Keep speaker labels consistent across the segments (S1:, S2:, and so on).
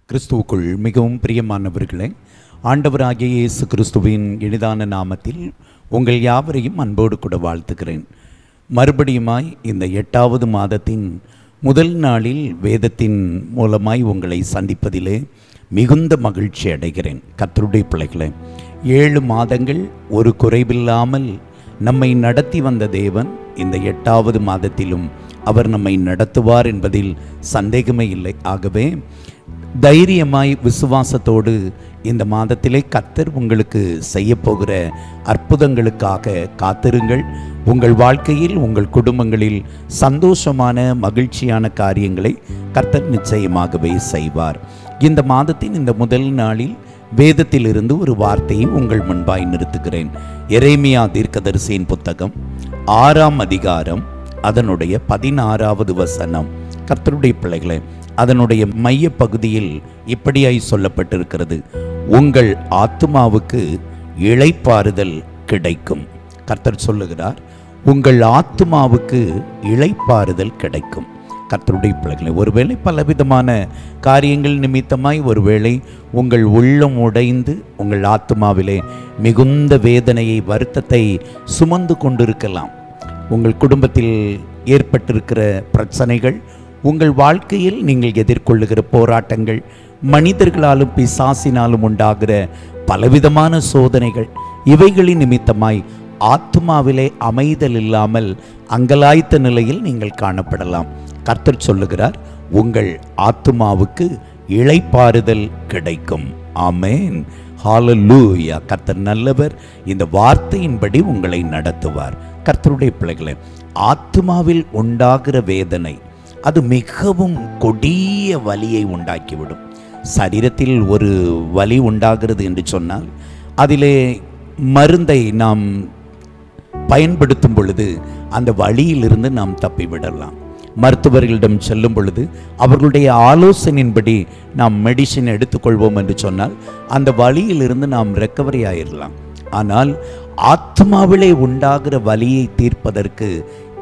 S1: கிறிஸ்துவுக்குள் மிகவும் பிரியமானவர்களே, ஆண்டவராகிய இயேசு கிறிஸ்துவின் இனிதான நாமத்தில் உங்கள் யாவரையும் அன்போடு கூட வாழ்த்துகிறேன். மறுபடியுமாய் இந்த 8வது மாதத்தின் முதல் நாளில் வேதத்தின் மூலமாய் உங்களை சந்திப்பதிலே மிகுந்த மகிழ்ச்சி அடைகிறேன். கர்த்தருடைய பிள்ளைகளே, 7 மாதங்கள் ஒரு குறைவில்லாமல் நம்மை நடத்தி வந்த தேவன் இந்த 8வது மாதத்திலும் அவர் நம்மை நடத்துவார் என்பதில் சந்தேகமே இல்லை. ஆகவே தைரியமாய் விசுவாசத்தோடு இந்த மாதத்திலே கர்த்தர் உங்களுக்கு செய்ய போகிற அற்புதங்களுக்காக காத்திருங்கள். உங்கள் வாழ்க்கையில், உங்கள் குடும்பங்களில் சந்தோஷமான மகிழ்ச்சியான காரியங்களை கர்த்தர் நிச்சயமாகவே செய்வார். இந்த மாதத்தின் இந்த முதல் நாளில் வேதத்திலிருந்து ஒரு வார்த்தையை உங்கள் முன்பாய் நிறுத்துகிறேன். எரேமியா தீர்க்கதரிசியின் புத்தகம் 6ஆம் அதிகாரம் அதனுடைய 16வது வசனம். கர்த்தருடைய பிள்ளைகளே, அதனுடைய மைய பகுதியில் இப்படியாய் சொல்லப்பட்டிருக்கிறது: உங்கள் ஆத்துமாவுக்கு இளைப்பாறுதல் கிடைக்கும். கர்த்தர் சொல்லுகிறார், உங்கள் ஆத்துமாவுக்கு இளைப்பாறுதல் கிடைக்கும். கர்த்தருடைய பிள்ளைகளை, ஒருவேளை பலவிதமான காரியங்கள் நிமித்தமாய் ஒருவேளை உங்கள் உள்ளம் உடைந்து உங்கள் ஆத்துமாவிலே மிகுந்த வேதனையை, வருத்தத்தை சுமந்து கொண்டிருக்கலாம். உங்கள் குடும்பத்தில் ஏற்பட்டிருக்கிற பிரச்சனைகள், உங்கள் வாழ்க்கையில் நீங்கள் எதிர்கொள்ளுகிற போராட்டங்கள், மனிதர்களாலும் பிசாசினாலும் உண்டாகிற பலவிதமான சோதனைகள், இவைகளின் நிமித்தமாய் ஆத்துமாவிலே அமைதல் இல்லாமல் அங்கலாய்த்த நிலையில் நீங்கள் காணப்படலாம். கர்த்தர் சொல்லுகிறார், உங்கள் ஆத்துமாவுக்கு இளைப்பாறுதல் கிடைக்கும். ஆமென், ஹalleluya. கர்த்தர் நல்லவர். இந்த வார்த்தையின்படி உங்களை நடத்துவார். கர்த்தருடைய பிள்ளைகளே, ஆத்துமாவில் உண்டாகிற வேதனை அது மிகவும் கொடிய வலியை உண்டாக்கிவிடும். சரீரத்தில் ஒரு வலி உண்டாகிறது என்று சொன்னால் அதிலே மருந்தை நாம் பயன்படுத்தும் பொழுது அந்த வலியிலிருந்து நாம் தப்பிவிடலாம். மருத்துவர்களிடம் செல்லும் பொழுது அவர்களுடைய ஆலோசனையின்படி நாம் மெடிசின் எடுத்துக்கொள்வோம் என்று சொன்னால் அந்த வலியிலிருந்து நாம் ரெக்கவரி ஆயிடலாம். ஆனால் ஆத்மாவிலே உண்டாகிற வலியை தீர்ப்பதற்கு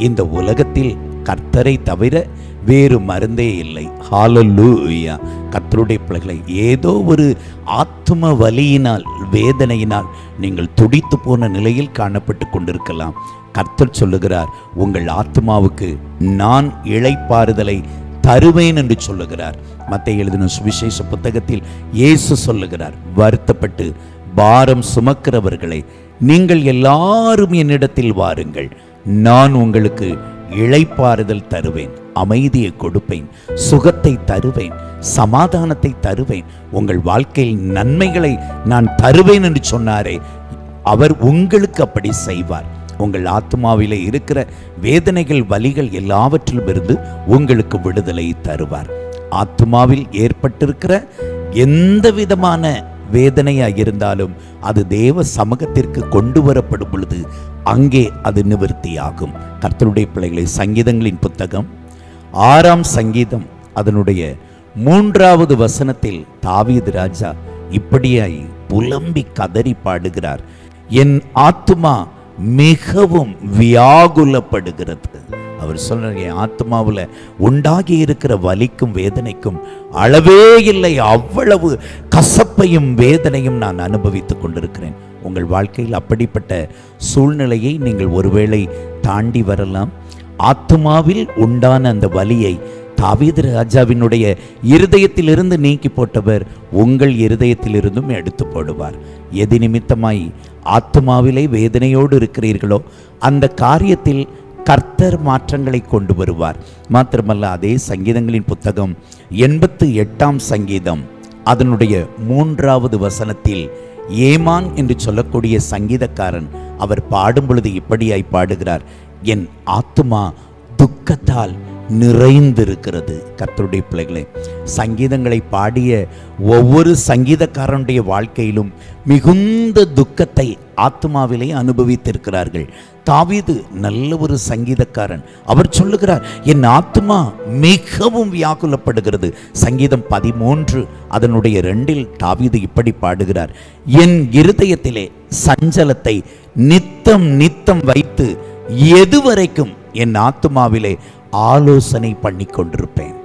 S1: இந்த உலகத்தில் கர்த்தரை தவிர வேறு மருந்தே இல்லை. ஹalleluya. கர்த்தருடைய பிள்ளைகளை, ஏதோ ஒரு ஆத்ம வலியினால், வேதனையினால் நீங்கள் துடித்து போன நிலையில் காணப்பட்டு கொண்டிருக்கலாம். கர்த்தர் சொல்லுகிறார், உங்கள் ஆத்மாவுக்கு நான் இளைப்பாறுதலை தருவேன் என்று சொல்லுகிறார். மத்தேயு எழுதின சுவிசேஷ புத்தகத்தில் இயேசு சொல்லுகிறார், வருத்தப்பட்டு பாரம் சுமக்கிறவர்களே, நீங்கள் எல்லாரும் என்னிடத்தில் வாருங்கள், நான் உங்களுக்கு இளைப்பாறுதல் தருவேன், அமைதியை கொடுப்பேன், சுகத்தை தருவேன், சமாதானத்தை தருவேன், உங்கள் வாழ்க்கையில் நன்மைகளை நான் தருவேன் என்று சொன்னாரே, அவர் உங்களுக்கு அப்படி செய்வார். உங்கள் ஆத்மாவிலே இருக்கிற வேதனைகள், வலிகள் எல்லாவற்றிலும் இருந்து உங்களுக்கு விடுதலை தருவார். ஆத்மாவில் ஏற்பட்டிருக்கிற எந்த விதமான வேதனையாக இருந்தாலும் அது தேவ சமூகத்திற்கு கொண்டு வரப்படும் பொழுது அங்கே அது நிவர்த்தியாகும். கர்த்தருடைய பிள்ளைகளை, சங்கீதங்களின் புத்தகம் 6ஆம் சங்கீதம் அதனுடைய 3வது வசனத்தில் தாவீது ராஜா இப்படியாய் புலம்பி கதறி பாடுகிறார், என் ஆத்துமா மிகவும் வியாகுலப்படுகிறது. அவர் சொல்றார், என் ஆத்மாவில் உண்டாகி இருக்கிற வலிக்கும் வேதனைக்கும் அளவே இல்லை, அவ்வளவு கசப்பையும் வேதனையும் நான் அனுபவித்துக் கொண்டிருக்கிறேன். உங்கள் வாழ்க்கையில் அப்படிப்பட்ட சூழ்நிலையை நீங்கள் ஒருவேளை தாண்டி வரலாம். ஆத்மாவில் உண்டான அந்த வலியை தாவீது ராஜாவினுடைய இருதயத்திலிருந்து நீக்கி போட்டவர் உங்கள் இருதயத்திலிருந்தும் எடுத்து போடுவார். எது நிமித்தமாய் ஆத்மாவிலே வேதனையோடு இருக்கிறீர்களோ அந்த காரியத்தில் கர்த்தர் மாற்றங்களை கொண்டு வருவார். மாத்திரமல்ல, அதே சங்கீதங்களின் புத்தகம் 88ஆம் சங்கீதம் அதனுடைய 3வது வசனத்தில் ஏமான் என்று சொல்லக்கூடிய சங்கீதக்காரன் அவர் பாடும் பொழுது இப்படியாய் பாடுகிறார், என் ஆத்துமா துக்கத்தால் நிறைந்திருக்கிறது. கர்த்தருடைய பிள்ளைகளே, சங்கீதங்களை பாடிய ஒவ்வொரு சங்கீதக்காரனுடைய வாழ்க்கையிலும் மிகுந்த துக்கத்தை ஆத்மாவிலே அனுபவித்திருக்கிறார்கள். தாவீது நல்ல ஒரு சங்கீதக்காரன். அவர் சொல்லுகிறார், என் ஆத்மா மிகவும் வியாகுலப்படுகிறது. சங்கீதம் 13 அதனுடைய 2 தாவீது இப்படி பாடுகிறார், என் இருதயத்திலே சஞ்சலத்தை நித்தம் நித்தம் வைத்து எதுவரைக்கும் என் ஆத்மாவிலே ஆலோசனை பண்ணி கொண்டிருப்பேன்.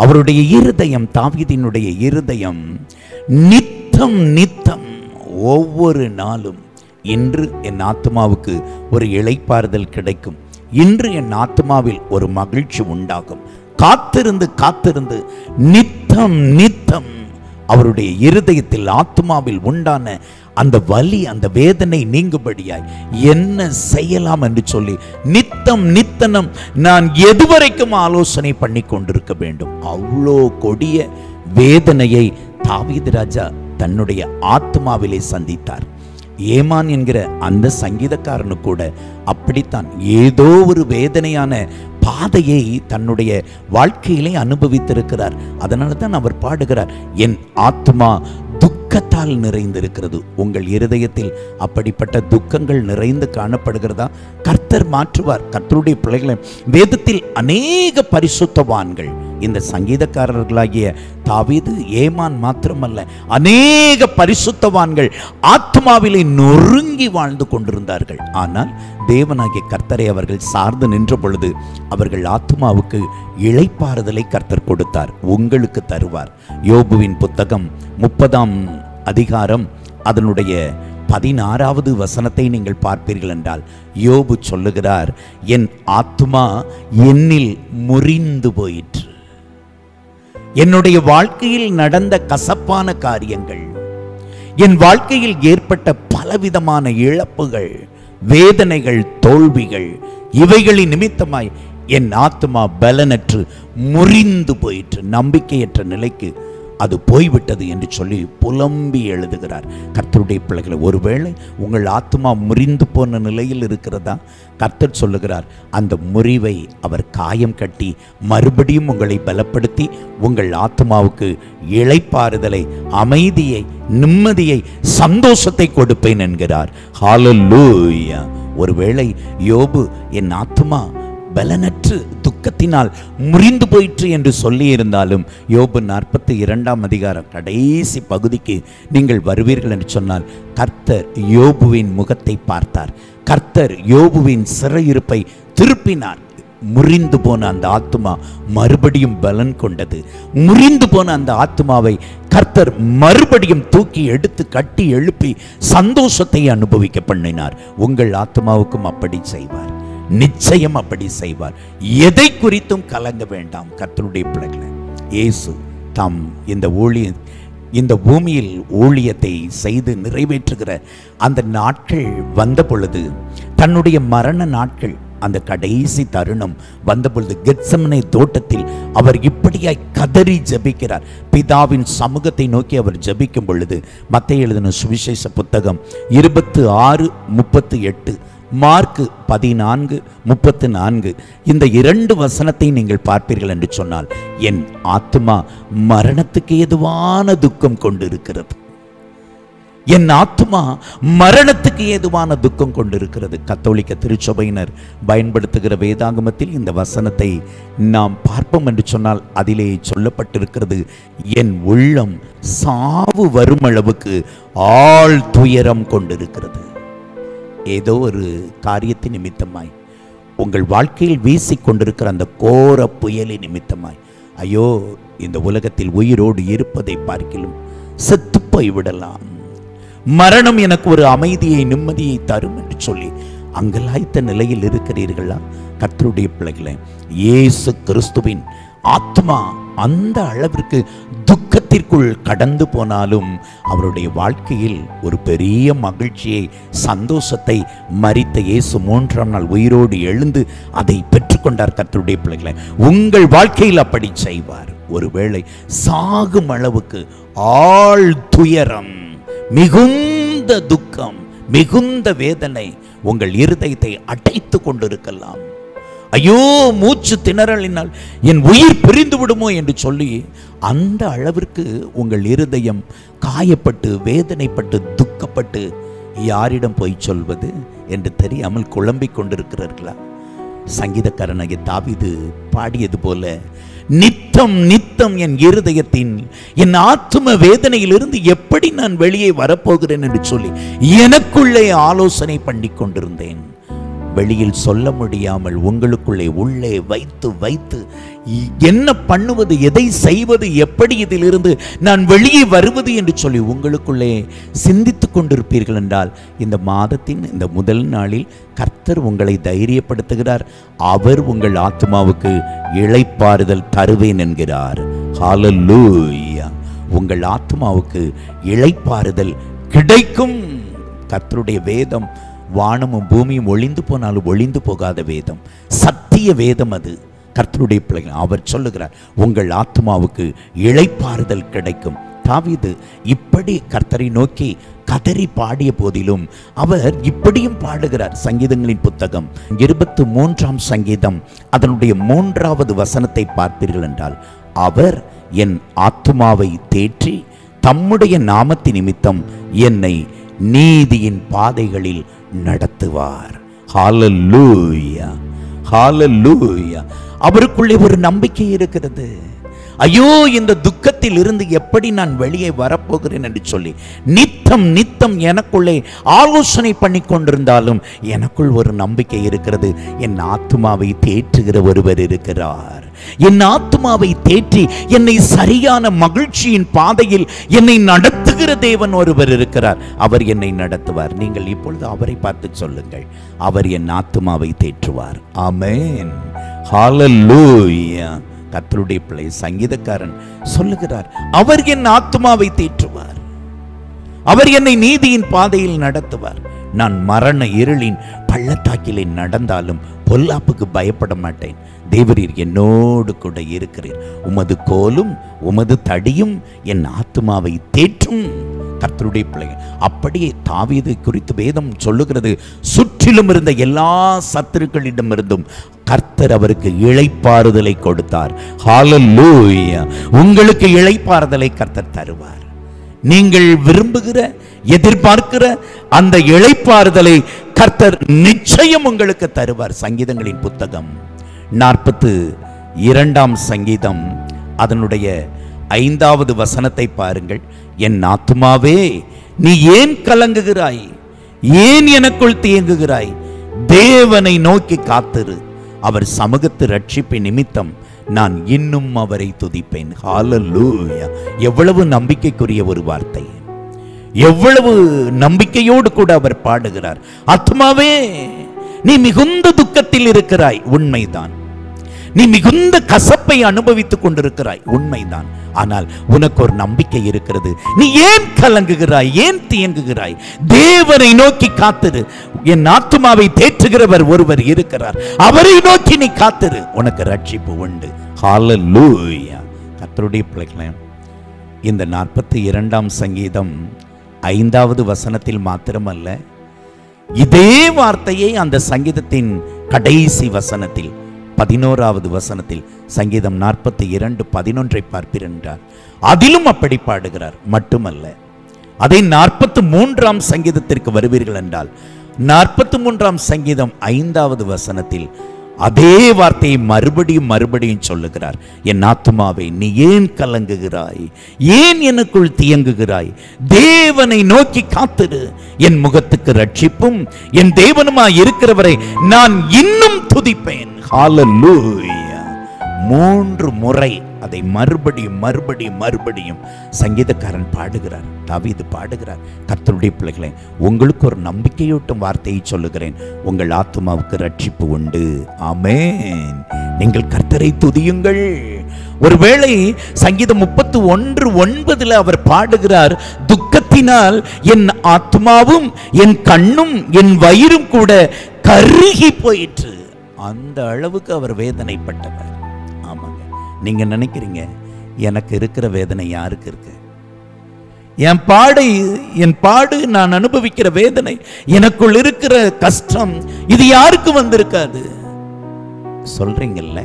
S1: அவருடைய இருதயம், தாவீதினுடைய இருதயம் நித்தம் நித்தம் ஒவ்வொரு நாளும், இன்று என் ஆத்மாவுக்கு ஒரு இளைப்பாறுதல் கிடைக்கும், இன்று என் ஆத்மாவில் ஒரு மகிழ்ச்சி உண்டாகும், காத்திருந்து காத்திருந்து நித்தம் நித்தம் அவருடைய இருதயத்தில், ஆத்மாவில் உண்டான அந்த வலி, அந்த வேதனை நீங்கும்படியாய் என்ன செய்யலாம் என்று சொல்லி நித்தம் நித்தனம் நான் எதுவரைக்கும் ஆலோசனை பண்ணி கொண்டிருக்க வேண்டும். அவ்வளோ கொடிய வேதனையை தாவீது ராஜா தன்னுடைய ஆத்மாவிலே சந்தித்தார். ஏமான் என்கிற அந்த சங்கீதக்காரனு கூட அப்படித்தான் ஏதோ ஒரு வேதனையான பாதையை தன்னுடைய வாழ்க்கையிலே அனுபவித்திருக்கிறார். அதனால தான் அவர் பாடுகிறார், என் ஆத்மா துக்கத்தால் நிறைந்திருக்கிறது. உங்கள் இருதயத்தில் அப்படிப்பட்ட துக்கங்கள் நிறைந்து காணப்படுகிறதா? கர்த்தர் மாற்றுவார். கர்த்தருடைய பிள்ளைகளை, வேதத்தில் அநேக பரிசுத்தவான்கள், இந்த சங்கீதக்காரர்களாகிய தாவீது, ஏமான் மாத்திரமல்ல, அநேக பரிசுத்தவான்கள் ஆத்மாவிலே நொறுங்கி வாழ்ந்து கொண்டிருந்தார்கள். ஆனால் தேவனாகிய கர்த்தரை அவர்கள் சார்ந்து நின்ற பொழுது அவர்கள் ஆத்மாவுக்கு இளைப்பாறுதலை கர்த்தர் கொடுத்தார். உங்களுக்கு தருவார். யோபுவின் புத்தகம் 30ஆம் அதிகாரம் அதனுடைய 16வது வசனத்தை நீங்கள் பார்ப்பீர்கள் என்றால், யோபு சொல்லுகிறார், என் ஆத்மா என்னில் முறிந்து போயிற்று. என்னுடைய வாழ்க்கையில் நடந்த கசப்பான காரியங்கள், என் வாழ்க்கையில் ஏற்பட்ட பலவிதமான இழப்புகள், வேதனைகள், தோல்விகள், இவைகளின் நிமித்தமாய் என் ஆத்மா பலனற்று முறிந்து போயிற்று, நம்பிக்கையற்ற நிலைக்கு அது போய்விட்டது என்று சொல்லி புலம்பி எழுதுகிறார். கர்த்தருடைய பிள்ளைகளை, ஒருவேளை உங்கள் ஆத்மா முறிந்து போன நிலையில் இருக்கிறதா? கர்த்தர் சொல்லுகிறார், அந்த முறிவை அவர் காயம் கட்டி மறுபடியும் உங்களை பலப்படுத்தி உங்கள் ஆத்மாவுக்கு இளைப்பாறுதலை, அமைதியை, நிம்மதியை, சந்தோஷத்தை கொடுப்பேன் என்கிறார். ஹல்லேலூயா. ஒருவேளை யோபு என் ஆத்மா பலனற்று துக்கத்தினால் முறிந்து போயிற்று என்று சொல்லி இருந்தாலும், யோபு 42ஆம் அதிகாரம் கடைசி பகுதிக்கு நீங்கள் வருவீர்கள் என்று சொன்னால், கர்த்தர் யோபுவின் முகத்தை பார்த்தார். கர்த்தர் யோபுவின் சிறையிருப்பை திருப்பினார். முறிந்து போன அந்த ஆத்மா மறுபடியும் பலன் கொண்டது. முறிந்து போன அந்த ஆத்மாவை கர்த்தர் மறுபடியும் தூக்கி எடுத்து கட்டி எழுப்பி சந்தோஷத்தை அனுபவிக்க பண்ணினார். உங்கள் ஆத்மாவுக்கும் அப்படி செய்வார், நிச்சயம் அப்படி செய்வார். எதை குறித்தும் கலங்க வேண்டாம். கர்த்தருடைய பிள்ளைகளே, இயேசு தாம் இந்த பூமியில் ஊழியத்தை செய்து நிறைவேற்றுகிற அந்த நாட்கள் வந்த பொழுது, தன்னுடைய மரண நாட்கள், அந்த கடைசி தருணம் வந்த பொழுது, கெத்செமனே தோட்டத்தில் அவர் இப்படியாய் கதறி ஜெபிக்கிறார். பிதாவின் சமூகத்தை நோக்கி அவர் ஜெபிக்கும் பொழுது, மத்தேயு எழுதின சுவிசேஷ புத்தகம் 26:38, மார்க் 14:34, இந்த 2 வசனத்தை நீங்கள் பார்ப்பீர்கள் என்று சொன்னால், என் ஆத்மா மரணத்துக்கு ஏதுவான துக்கம் கொண்டிருக்கிறது. என் ஆத்மா மரணத்துக்கு ஏதுவான துக்கம் கொண்டிருக்கிறது. கத்தோலிக்க திருச்சபையினர் பயன்படுத்துகிற வேதாகமத்தில் இந்த வசனத்தை நாம் பார்ப்போம் என்று சொன்னால், அதிலே சொல்லப்பட்டிருக்கிறது, என் உள்ளம் சாவு வரும் அளவுக்கு ஆழ் துயரம் கொண்டிருக்கிறது. ஏதோ ஒரு காரியத்தின் நிமித்தமாய், உங்கள் வாழ்க்கையில் வீசிக்கொண்டிருக்கிற அந்த கோர புயலின் நிமித்தமாய், ஐயோ, இந்த உலகத்தில் உயிரோடு இருப்பதை பார்க்கிலும் செத்து போய்விடலாம், மரணம் எனக்கு ஒரு அமைதியை, நிம்மதியை தரும் என்று சொல்லி அங்கலாய்த்த நிலையில் இருக்கிறீர்களா? கர்த்தருடைய பிள்ளைகளே, இயேசு கிறிஸ்துவின் ஆத்மா அந்த அளவிற்கு துக்கத்திற்குள் கடந்து போனாலும் அவருடைய வாழ்க்கையில் ஒரு பெரிய மகிழ்ச்சியை, சந்தோஷத்தை, மரித்த இயேசு 3ஆம் நாள் உயிரோடு எழுந்து அதை பெற்றுக்கொண்டார். கர்த்தருடைய பிள்ளைகளை, உங்கள் வாழ்க்கையில் அப்படி செய்வார். ஒருவேளை சாகும் அளவுக்கு ஆழ் துயரம், மிகுந்த துக்கம், மிகுந்த வேதனை உங்கள் இருதயத்தை அடைத்து கொண்டிருக்கலாம். ஐயோ, மூச்சு திணறலினால் என் உயிர் பிரிந்து விடுமோ என்று சொல்லி அந்த அளவிற்கு உங்கள் இருதயம் காயப்பட்டு, வேதனைப்பட்டு, துக்கப்பட்டு யாரிடம் போய் சொல்வது என்று தெரியாமல் குழம்பிக் கொண்டிருக்கிறார்களா? சங்கீதக்காரனாகிய தாவீது பாடியது போல, நித்தம் நித்தம் என் இருதயத்தின், என் ஆத்தும வேதனையிலிருந்து எப்படி நான் வெளியே வரப்போகிறேன் என்று சொல்லி எனக்குள்ளே ஆலோசனை பண்ணி கொண்டிருந்தேன். வெளியில் சொல்ல முடியாமல் உங்களுக்குள்ளே உள்ளே வைத்து வைத்து என்ன பண்ணுவது, எதை செய்வது, எப்படி இதிலிருந்து நான் வெளியே வருவது என்று சொல்லி உங்களுக்குள்ளே சிந்தித்துக் கொண்டிருப்பீர்கள் என்றால், இந்த மாதத்தின் இந்த முதல் நாளில் கர்த்தர் உங்களை தைரியப்படுத்துகிறார். அவர் உங்கள் ஆத்மாவுக்கு இளைப்பாறுதல் தருவேன் என்கிறார். ஹல்லேலூயா! உங்கள் ஆத்மாவுக்கு இளைப்பாறுதல் கிடைக்கும். கர்த்தருடைய வேதம் வானமும் பூமியும் ஒளிந்து போனாலும் ஒளிந்து போகாத வேதம், சத்திய வேதம். அது கர்த்தருடைய பிள்ளைகள். அவர் சொல்லுகிறார், உங்கள் ஆத்மாவுக்கு இளைப்பாறுதல் கிடைக்கும். தாவீது இப்படி கர்த்தரை நோக்கி கதறி பாடிய போதிலும் அவர் இப்படியும் பாடுகிறார். சங்கீதங்களின் புத்தகம் 23ஆம் சங்கீதம் அதனுடைய 3வது வசனத்தை பார்ப்பீர்கள் என்றால், அவர் என் ஆத்மாவை தேற்றி தம்முடைய நாமத்தின் நிமித்தம் என்னை நீதியின் பாதைகளில் நடத்துவார். ஹல்லேலூயா! ஹல்லேலூயா! அவருக்குள்ளே ஒரு நம்பிக்கை இருக்கிறது. ஐயோ, இந்த துக்கத்தில் இருந்து எப்படி நான் வெளியே வரப்போகிறேன் என்று சொல்லி நித்தம் நித்தம் எனக்குள்ளே ஆலோசனை பண்ணி கொண்டிருந்தாலும் எனக்குள் ஒரு நம்பிக்கை இருக்கிறது. என் ஆத்துமாவை தேற்றுகிற ஒருவர் இருக்கிறார். என் ஆத்துமாவை தேற்றி என்னை சரியான மகிழ்ச்சியின் பாதையில் என்னை நடத்துகிற தேவன் ஒருவர் இருக்கிறார். அவர் என்னை நடத்துவார். நீங்கள் இப்பொழுது அவரை பார்த்து சொல்லுங்கள், அவர் என் ஆத்துமாவை தேற்றுவார். ஆமென். ஹல்லேலூயா! கர்த்தருடைய பிள்ளை சங்கீதக்காரன் சொல்லுகிறார், அவர் என் ஆத்துமாவை தேற்றுவார், அவர் என்னை நீதியின் பாதையில் நடத்துவார். நான் மரண இருளின் பள்ளத்தாக்கிலே நடந்தாலும் பொல்லாப்புக்கு பயப்பட மாட்டேன். தேவரீர் என்னோடு கூட இருக்கிறீர். உமது கோலும் உமது தடியும் என் ஆத்துமாவை தேற்றும். கர்த்தருடைய பிள்ளைகள், அப்படியே தாவீது குறித்து வேதம் சொல்லுகிறது, சுற்றிலும் இருந்த எல்லா சத்துருக்களிடமிருந்தும் கர்த்தர் அவருக்கு இளைப்பாறுதலை கொடுத்தார். ஹல்லேலூயா! உங்களுக்கு இளைப்பாறுதலை கர்த்தர் தருவார். நீங்கள் விரும்புகிற, எதிர்பார்க்கிற அந்த இளைப்பாறுதலை கர்த்தர் நிச்சயம் உங்களுக்கு தருவார். சங்கீதங்களின் புத்தகம் 42ஆம் சங்கீதம் அதனுடைய 5வது வசனத்தை பாருங்கள். என் ஆத்துமாவே, நீ ஏன் கலங்குகிறாய்? ஏன் எனக்குள் தேங்குகிறாய்? தேவனை நோக்கி காத்திரு, அவர் சமூகத்து ரட்சிப்பின் நிமித்தம் நான் இன்னும் அவரை துதிப்பேன். ஹல்லேலூயா! எவ்வளவு நம்பிக்கைக்குரிய ஒரு வார்த்தை! எவ்வளவு நம்பிக்கையோடு கூட அவர் பாடுகிறார். ஆத்மாவே, நீ மிகுந்த துக்கத்தில் இருக்கிறாய், உண்மைதான். நீ மிகுந்த கசப்பை அனுபவித்துக் கொண்டிருக்கிறாய், உண்மைதான். ஆனால் உனக்கு ஒரு நம்பிக்கை இருக்கிறது. நீ ஏன் கலங்குகிறாய்? ஏன் தியங்குகிறாய்? தேவனை நோக்கி காத்திரு. என் ஆத்துமாவை தேற்றுகிறவர் ஒருவர் இருக்கிறார். அவரை நோக்கி நீ காத்திரு, உனக்கு ரட்சிப்பு உண்டு. ஹல்லேலூயா! கர்த்தருடைய பிள்ளைகளே, இந்த 42ஆம் சங்கீதம் 5வது வசனத்தில் மாத்திரமல்ல, இதே வார்த்தையை அந்த சங்கீதத்தின் கடைசி வசனத்தில் 11வது வசனத்தில், சங்கீதம் 42:11 பார்ப்பீர்கள். அதிலும் அப்படி பாடுகிறார். மட்டுமல்ல, அதை 43ஆம் சங்கீதத்திற்கு வருவீர்கள் என்றால் 43ஆம் சங்கீதம் 5வது வசனத்தில் அதே வார்த்தையை மறுபடியும் மறுபடியும் சொல்லுகிறார். என் ஆத்துமாவே, நீ ஏன் கலங்குகிறாய்? ஏன் எனக்குள் தியங்குகிறாய்? தேவனை நோக்கி காத்திரு, என் முகத்துக்கு ரட்சிப்பும் என் தேவனுமாய் இருக்கிறவரை நான் இன்னும் துதிப்பேன். ஹல்லேலூயா! 3 முறை அதை மறுபடியும் மறுபடியும் மறுபடியும் சங்கீதக்காரன் பாடுகிறார், தாவீது பாடுகிறார். கர்த்தருடைய பிள்ளைகளே, உங்களுக்கு ஒரு நம்பிக்கையூட்டும் வார்த்தையை சொல்லுகிறேன். உங்கள் ஆத்துமாவுக்கு ரட்சிப்பு உண்டு. ஆமென். நீங்கள் கர்த்தரை துதியுங்கள். ஒருவேளை சங்கீதம் 31:9 அவர் பாடுகிறார், துக்கத்தினால் என் ஆத்மாவும் என் கண்ணும் என் வயிறும் கூட கருகி போயிற்று. அந்த அளவுக்கு அவர் வேதனைப்பட்டவர். ஆமாங்க, நீங்க நினைக்கிறீங்க எனக்கு இருக்கிற வேதனை யாருக்கு இருக்கு? என் பாடு, நான் அனுபவிக்கிற வேதனை, எனக்குள் இருக்கிற கஷ்டம், இது யாருக்கு வந்திருக்காது சொல்றீங்கல்ல?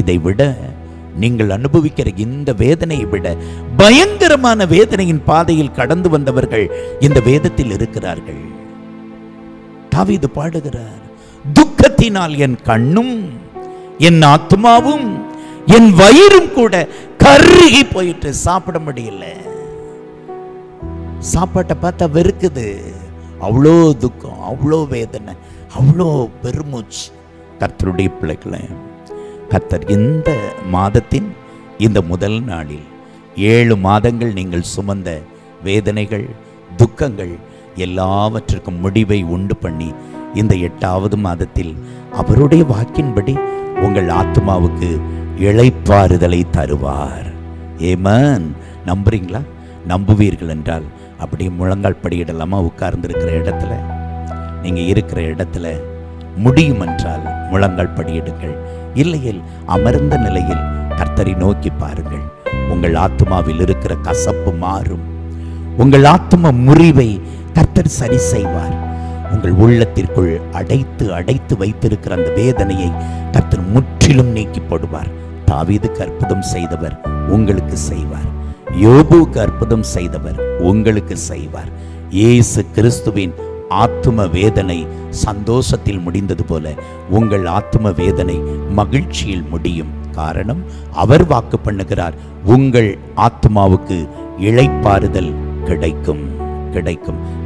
S1: இதை விட நீங்கள் அனுபவிக்கிற இந்த வேதனையை விட பயங்கரமான வேதனையின் பாதையில் கடந்து வந்தவர்கள் இந்த வேதத்தில் இருக்கிறார்கள். தாவீது பாடுகிறார், துக்கத்தினால் என் கண்ணும் என் ஆத்மாவும் என் வயிறும் கூட கருகி போயிட்டு, சாப்பிட முடியல, சாப்பாட்டை பார்த்தா வெறுக்குது, அவ்வளோ துக்கம், அவ்வளோ வேதனை. அவ்வளோ பெருமூச்சு. கர்த்தருடைய பிள்ளைகளை, கர்த்தர் இந்த மாதத்தின் இந்த முதல் நாளில் 7 மாதங்கள் நீங்கள் சுமந்த வேதனைகள், துக்கங்கள் எல்லாவற்றிற்கும் முடிவை உண்டு பண்ணி இந்த 8வது மாதத்தில் அவருடைய வாக்கின்படி உங்கள் ஆத்மாவுக்கு இளைப்பாறுதலை தருவார். ஏமேன். நம்புறீங்களா? நம்புவீர்கள் என்றால் அப்படியே முழங்கால் படியிடலாமா? உட்கார்ந்துருக்கிற இடத்துல, நீங்க இருக்கிற இடத்துல முடியும் என்றால் முழங்கால் படியிடுங்கள். இல்லையில் அமர்ந்த நிலையில் கர்த்தரை நோக்கி பாருங்கள். உங்கள் ஆத்மாவில் இருக்கிற கசப்பு மாறும். உங்கள் ஆத்ம முறிவை கர்த்தர் சரி செய்வார். உங்கள் உள்ளத்திற்குள் அடைத்து வைத்திருக்கிற அந்த வேதனையை கர்த்தர் முற்றிலும் நீக்கி போடுவார். தாவீதுக்கு அற்புதம் செய்தவர் உங்களுக்கு செய்வார். யோபுவுக்கு அற்புதம் செய்தவர் உங்களுக்கு செய்வார். இயேசு கிறிஸ்துவின் ஆத்தும வேதனை சந்தோஷத்தில் முடிந்தது போல உங்கள் ஆத்தும வேதனை மகிழ்ச்சியில் முடியும். காரணம், அவர் வாக்கு பண்ணுகிறார், உங்கள் ஆத்மாவுக்கு இளைப்பாறுதல் கிடைக்கும்.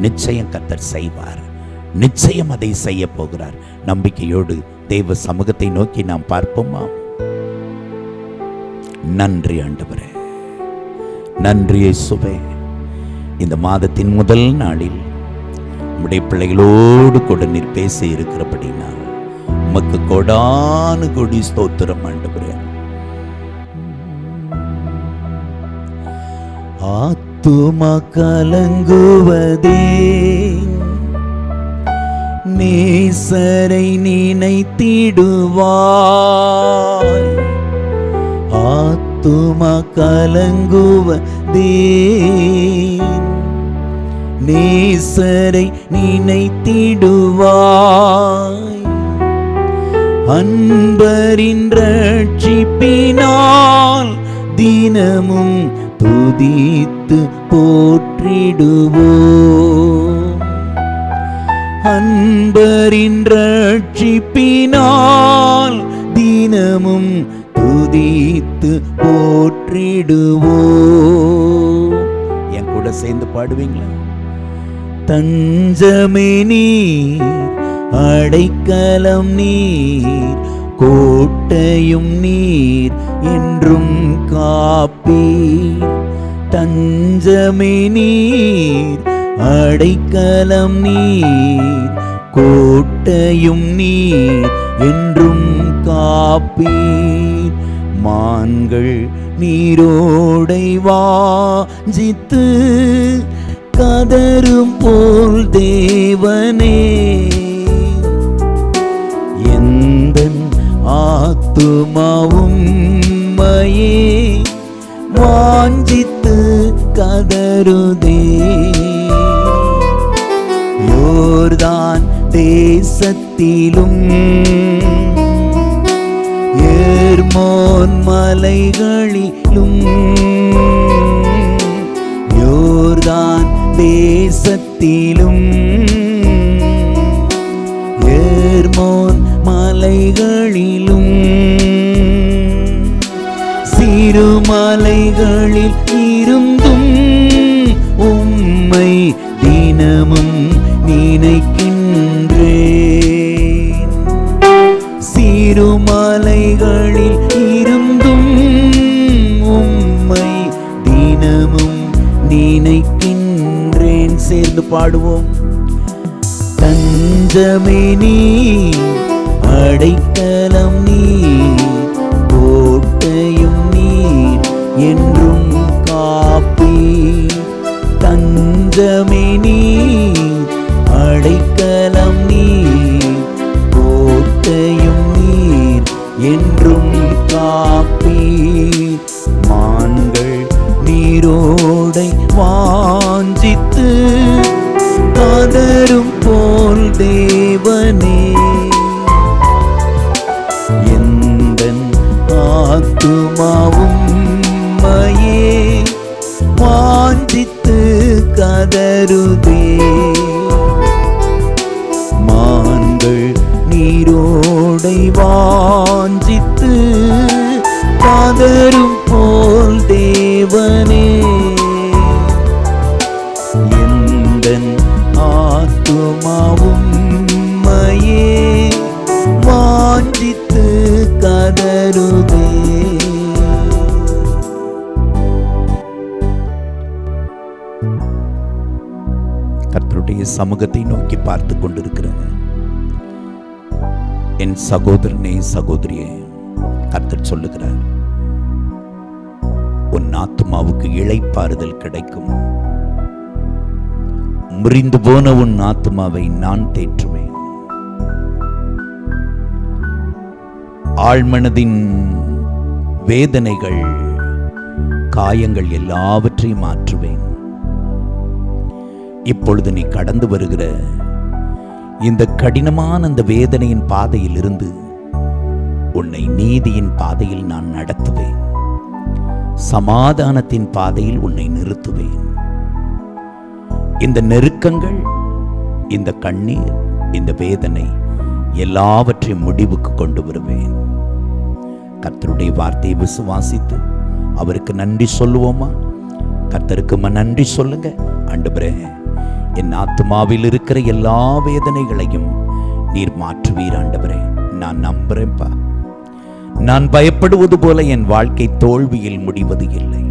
S1: நிச்சயம் கர்த்தர் செய்வார். நிச்சயம் அதை செய்ய போகிறார். நம்பிக்கையோடு தேவ சமூகத்தை நோக்கி நாம் பார்ப்போமா? நன்றி ஆண்டவரே, நன்றி இயேசுவே. இந்த மாதத்தின் முதல் நாளில் உம்முடைய பிள்ளைகளோடு கூட நீர் பேசி இருக்கிறபடினால் உமக்கு கோடானு கோடி ஸ்தோத்திரம் ஆண்டவரே. ஆத்துமா கலங்குவதே நேசரை நினைத்திடுவாய். ஆத்துமா கலங்குவதே நேசரை நினைத்திடுவாய். அன்பரின் ரட்சிப்பினால் தினமும் துதித்து போற்றிடுவோம். அன்பரின் ரட்சிப்பினால் தினமும் துதித்து போற்றிடுவோம். என் கூட சேர்ந்து பாடுவீங்களா? தஞ்சமே நீர், அடைக்கலம் நீர், கோட்டையும் நீர், என்றும் காப்பீர். தஞ்சமே நீர், அடைக்கலம் நீர், கோட்டையும் நீர், என்றும் காப்பீர். மான்கள் நீரோடை வாஞ்சித்து கதரும் போல் தேவனே, எந்தன் ஆத்துமாவும் உம்மையே வாஞ்சித்து கதருதே. யோர்தான் தேசத்திலும் ஏர்மோன் மலைகளிலும், யோர்தான் தேசத்திலும் ஏர்மோன் மலைகளிலும், சிறுமலைகளில் இருந்தும் உம்மை தினமும் நினைக்கின்றேன். சிறுமலைகளில் இருந்தும் உம்மை தினமும் நினைக்கின்றேன். சேர்ந்து பாடுவோம். தஞ்சமே நீர், அடைக்கலம் நீர், கோட்டையும் நீர், என்றும் காப்பீர். தஞ்சமே நீர், அடைக்கலம் நீர், கோட்டையும் நீர், என்றும் காப்பீர். மான்கள் நீரோடை வாஞ்சித்து கதரும் போல் தேவனே, எந்தன் ஆத்துமாவும் உம்மையே வாஞ்சித்து கதருதே. மான்கள் நீரோடை வாஞ்சித்து கதரும் போல் தேவனே, எந்தன் ஆத்துமாவும் உம்மையே கர்த்தருடைய சமூகத்தை நோக்கி பார்த்து கொண்டிருக்கிற என் சகோதரனே, சகோதரியே, கர்த்தர் சொல்லுகிறார், உன் ஆத்துமாவுக்கு இளைப்பாறுதல் கிடைக்கும். முறிந்து போன உன் ஆத்துமாவை நான் தேற்றுவேன். ஆழ்மனதின் வேதனைகள், காயங்கள் எல்லாவற்றையும் மாற்றுவேன். இப்பொழுது நீ கடந்து வருகிற இந்த கடினமான அந்த வேதனையின் பாதையில் இருந்து உன்னை நீதியின் பாதையில் நான் நடத்துவேன். சமாதானத்தின் பாதையில் உன்னை நிறுத்துவேன். இந்த நெருக்கங்கள், இந்த கண்ணீர், இந்த வேதனை எல்லாவற்றையும் முடிவுக்கு கொண்டு வருவேன். கர்த்தருடைய வார்த்தையை விசுவாசித்து அவருக்கு நன்றி சொல்லுவோமா? கர்த்தருக்கு நன்றி சொல்லுங்க. ஆண்டவரே, என் ஆத்துமாவில் இருக்கிற எல்லா வேதனைகளையும் நீர் மாற்றுவீர். ஆண்டவரே, நான் நம்புறேன்ப்பா. நான் பயப்படுவது போல என் வாழ்க்கை தோல்வியில் முடிவது இல்லை.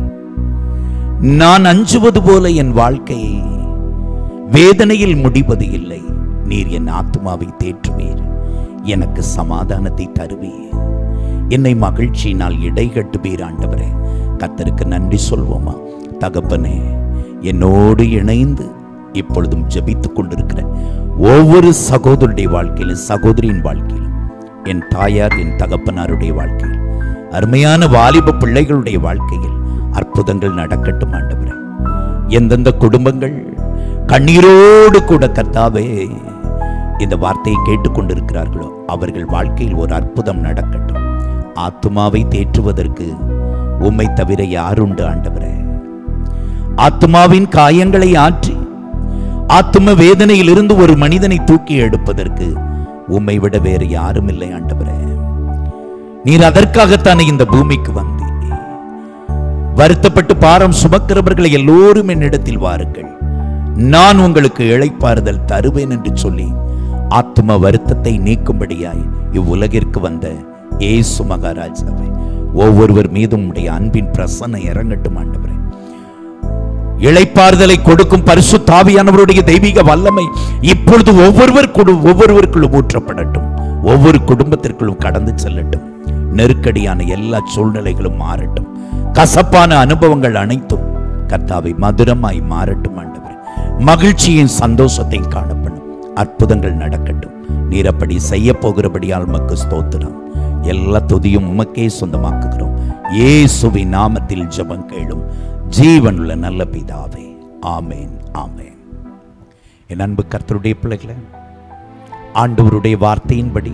S1: நான் அஞ்சுவது போல என் வாழ்க்கை வேதனையில் முடிவது இல்லை. நீர் என் ஆத்துமாவை தேற்றுவீர். எனக்கு சமாதானத்தை தருவீர். என்னை மகிழ்ச்சியினால் இடைகட்டுவீர். ஆண்டவரே, கர்த்தருக்கு நன்றி சொல்வோமா? தகப்பனே, என்னோடு இணைந்து இப்பொழுதும் ஜெபித்துக் கொண்டிருக்கிற ஒவ்வொரு சகோதரருடைய வாழ்க்கையிலும், சகோதரியின் வாழ்க்கையிலும், என் தாயார், என் தகப்பனாருடைய வாழ்க்கையில், அருமையான வாலிப பிள்ளைகளுடைய வாழ்க்கையில் அற்புதங்கள் நடக்கட்டும். ஆண்டவரே, எந்தெந்த குடும்பங்கள் கண்ணீரோடு கூட கர்த்தாவே இந்த வார்த்தையை கேட்டுக்கொண்டிருக்கிறார்களோ அவர்கள் வாழ்க்கையில் ஒரு அற்புதம் நடக்கட்டும். ஆத்துமாவை தேற்றுவதற்கு உம்மை தவிர யாருண்டு? ஆண்டவரே, ஆத்துமாவின் காயங்களை ஆற்றி ஆத்தும வேதனையில் இருந்து ஒரு மனிதனை தூக்கி எடுப்பதற்கு உம்மை விட வேறு யாரும் இல்லை. ஆண்டவரே, நீர் அதற்காகத்தானே இந்த பூமிக்கு வந்தீர். வருத்தப்பட்டு பாரம் சுமக்கிறவர்களை எல்லோரும் என்னிடத்தில் வாருங்கள், நான் உங்களுக்கு இளைப்பாறுதல் தருவேன் என்று சொல்லி ஆத்தும வருத்தத்தை நீக்கும்படியாய் இவ்வுலகிற்கு வந்த இயேசு மகாராஜாவே, ஒவ்வொருவர் மீதும் உடைய அன்பின் பிரசன்னம் இறங்கட்டும். ஆண்டவரே, இளைப்பாறுதலை கொடுக்கும் பரிசுத்த ஆவியானவருடைய தெய்வீக வல்லமை இப்பொழுது ஒவ்வொருவருக்குள்ளும் ஊற்றப்படட்டும். ஒவ்வொரு குடும்பத்திற்குள்ளும் கடந்து செல்லட்டும். நெருக்கடியான எல்லா சூழ்நிலைகளும் மாறட்டும். கசப்பான அனுபவங்கள் அனைத்தும் கர்த்தாவை மதுரமாய் மாறட்டும். ஆண்டவரே, மகிழ்ச்சியின் சந்தோஷத்தையும் காணப்படும். அற்புதங்கள் நடக்கட்டும். நீர் அப்படி செய்ய போகிறபடியால் உமக்கு ஸ்தோத்திரம். எல்லா துதியும் உமக்கே சொந்தமாக்குகிறோம். இயேசுவின் நாமத்தில் ஜெபம் கேளும் ஜீவனுள்ள நல்ல பிதாவே, ஆமேன், ஆமேன். என் அன்பு கர்த்தருடைய பிள்ளைகளே, ஆண்டவருடைய வார்த்தையின்படி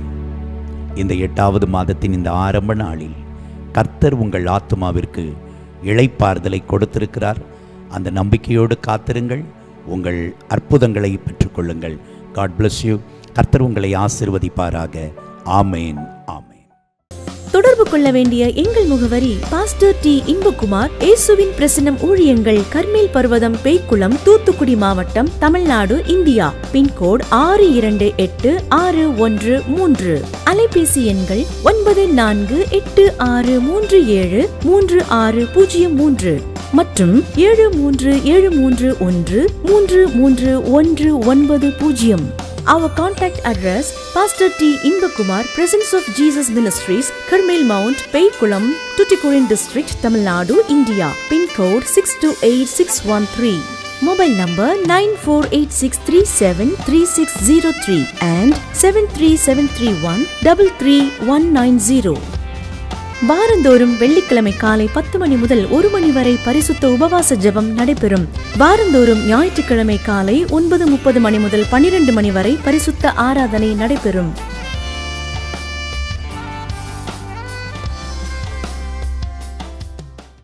S1: இந்த 8வது மாதத்தின் இந்த ஆரம்ப நாளில் கர்த்தர் உங்கள் ஆத்துமாவிற்கு இளைப்பாறுதலை கொடுத்திருக்கிறார். அந்த நம்பிக்கையோடு காத்திருங்கள். உங்கள் அற்புதங்களை பெற்றுக்கொள்ளுங்கள். God bless you. கர்த்தர் உங்களை ஆசீர்வதிப்பாராக. ஆமேன், ஆமேன்.
S2: தொடர்பு கொள்ள வேண்டிய எங்கள் முகவரி: பாஸ்டர் டி. இன்பகுமார், இயேசுவின் பிரசன்னம் ஊழியங்கள், கர்மேல் பர்வதம், பேய்க்குளம், தூத்துக்குடி மாவட்டம், தமிழ்நாடு, இந்தியா. பின்கோடு 646113. அலைபேசி எண்கள் 9486373603 மற்றும் 7373133190. Our contact address: Pastor T. Inbakumar, Presence of Jesus Ministries, Karmel Mount, Peikulam, Tuticorin District, Tamil Nadu, India. Pin code 628613. Mobile number 9486373603 and 73731-33190. வாரந்தோறும் வெள்ளிக்கிழமை காலை 10 மணி முதல் 1 மணி வரை பரிசுத்த உபவாச ஜெபம் நடைபெறும். வாரந்தோறும் ஞாயிற்றுக்கிழமை காலை 9:30 மணி முதல் 12 மணி வரை பரிசுத்த ஆராதனை நடைபெறும்.